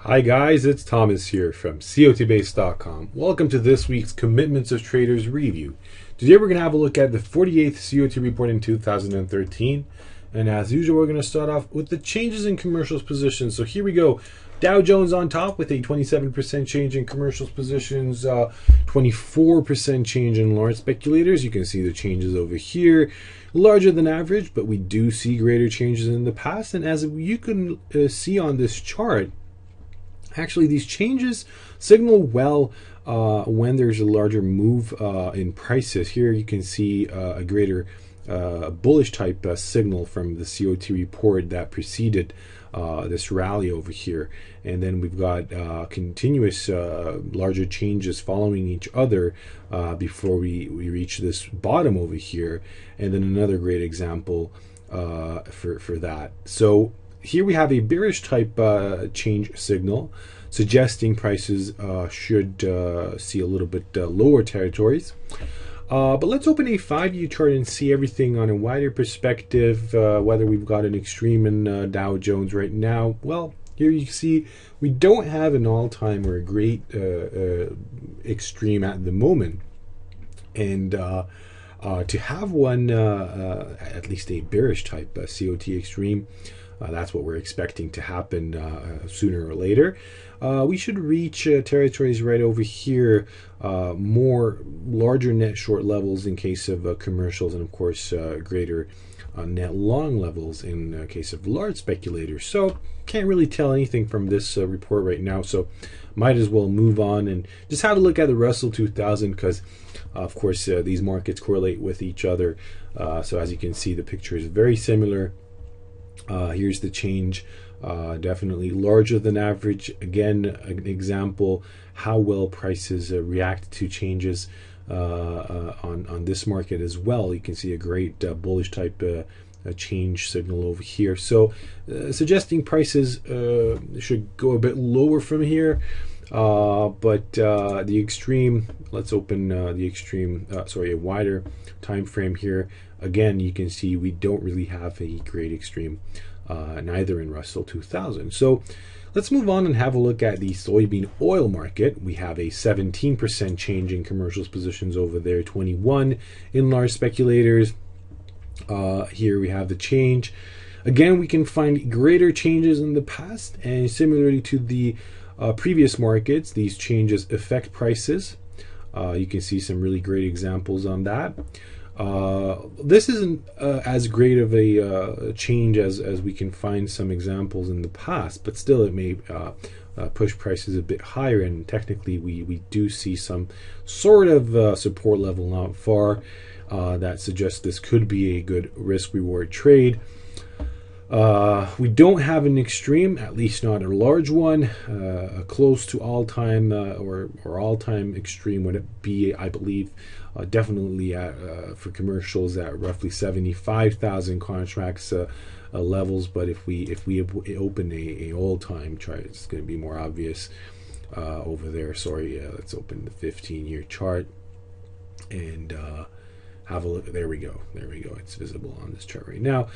Hi guys, it's Thomas here from COTBase.com. Welcome to this week's Commitments of Traders review. Today we're going to have a look at the 48th COT report in 2013. And as usual, we're going to start off with the changes in commercials positions. So here we go. Dow Jones on top with a 27% change in commercials positions, 24% change in large speculators. You can see the changes over here, larger than average, but we do see greater changes in the past. And as you can see on this chart, actually these changes signal well when there's a larger move in prices. Here you can see a greater bullish type signal from the COT report that preceded this rally over here, and then we've got continuous larger changes following each other before we reach this bottom over here, and then another great example for that. So here we have a bearish type change signal suggesting prices should see a little bit lower territories. But let's open a 5-year chart and see everything on a wider perspective, whether we've got an extreme in Dow Jones right now. Well, here you see we don't have an all-time or a great extreme at the moment. And to have one, at least a bearish type COT extreme, that's what we're expecting to happen sooner or later. We should reach territories right over here, more larger net short levels in case of commercials, and of course greater net long levels in case of large speculators. So can't really tell anything from this report right now, so might as well move on and just have a look at the Russel 2000, because of course these markets correlate with each other. So as you can see, the picture is very similar. Here's the change, definitely larger than average. Again, an example how well prices react to changes on this market as well. You can see a great bullish type change signal over here. So suggesting prices should go a bit lower from here. But the extreme, let's open the extreme, a wider time frame here. Again, you can see we don't really have a great extreme, neither in Russell 2000. So let's move on and have a look at the soybean oil market. We have a 17% change in commercials positions over there, 21 in large speculators. Here we have the change. Again, we can find greater changes in the past, and similarly to the previous markets, these changes affect prices. You can see some really great examples on that. This isn't as great of a change as we can find some examples in the past, but still it may push prices a bit higher, and technically we do see some sort of support level not far that suggests this could be a good risk-reward trade. We don't have an extreme, at least not a large one. Close to all-time or all-time extreme would be, I believe, definitely for commercials at roughly 75,000 contracts levels. But if we open a all-time chart, it's going to be more obvious over there. Sorry, let's open the 15-year chart and have a look. There we go. There we go. It's visible on this chart right now.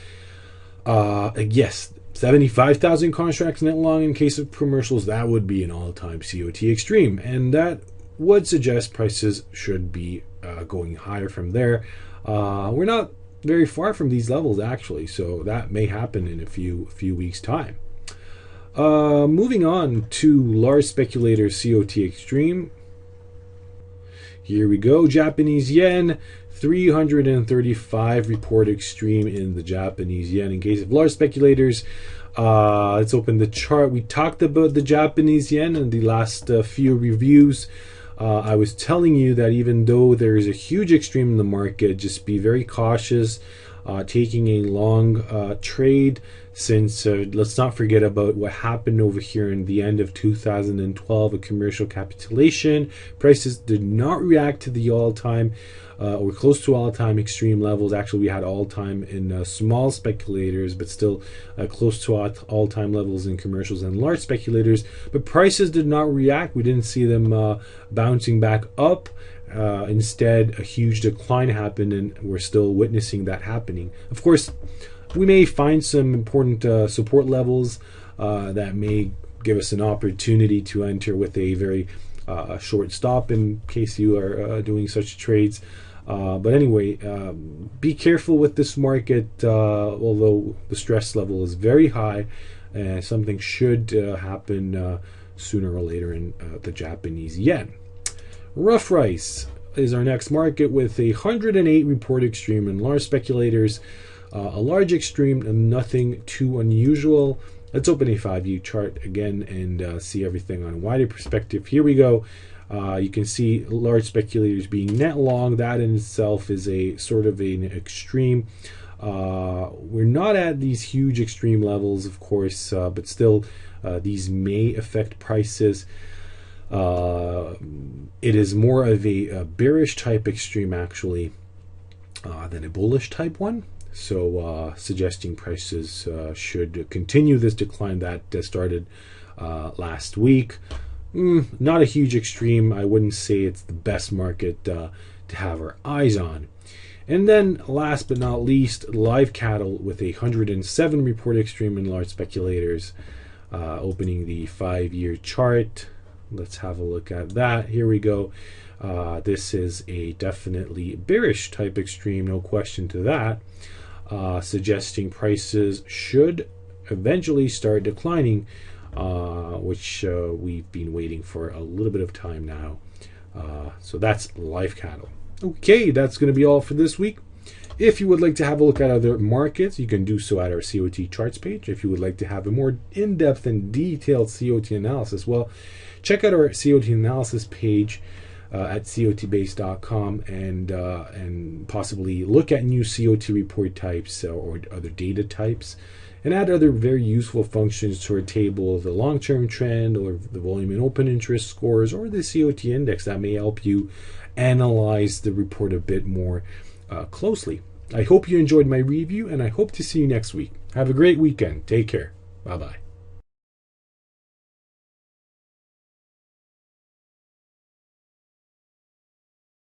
Yes, 75,000 contracts net long in case of commercials. That would be an all-time COT extreme, and that would suggest prices should be going higher from there. We're not very far from these levels actually, so that may happen in a few weeks time. Moving on to large speculators COT extreme. Here we go. Japanese yen, 335 report extreme in the Japanese yen in case of large speculators. Let's open the chart. We talked about the Japanese yen in the last few reviews. I was telling you that even though there is a huge extreme in the market, just be very cautious taking a long trade, since let's not forget about what happened over here in the end of 2012, a commercial capitulation. Prices did not react to the all-time or close to all-time extreme levels. Actually, we had all-time in small speculators, but still close to all-time levels in commercials and large speculators. But prices did not react. We didn't see them bouncing back up. Instead, a huge decline happened, and we're still witnessing that happening. Of course, we may find some important support levels that may give us an opportunity to enter with a very short stop in case you are doing such trades. But anyway, be careful with this market, although the stress level is very high. Something should happen sooner or later in the Japanese yen. Rough rice is our next market with a 108 report extreme and large speculators. A large extreme, nothing too unusual. Let's open a 5U chart again and see everything on a wider perspective. Here we go. You can see large speculators being net long. That in itself is a sort of an extreme. We're not at these huge extreme levels, of course, but still these may affect prices. It is more of a bearish type extreme actually than a bullish type one. So suggesting prices should continue this decline that started last week. Not a huge extreme. I wouldn't say it's the best market to have our eyes on. And then last but not least, live cattle with a 107 report extreme in large speculators. Opening the 5-year chart. Let's have a look at that. Here we go. This is a definitely bearish type extreme, no question to that. Suggesting prices should eventually start declining, which we've been waiting for a little bit of time now. So that's live cattle. Okay, that's going to be all for this week. If you would like to have a look at other markets, you can do so at our COT charts page. If you would like to have a more in-depth and detailed COT analysis, well, check out our COT analysis page at cotbase.com and possibly look at new COT report types or other data types, and add other very useful functions to our table of the long-term trend or the volume and open interest scores or the COT index that may help you analyze the report a bit more closely. I hope you enjoyed my review, and I hope to see you next week. Have a great weekend. Take care. Bye-bye.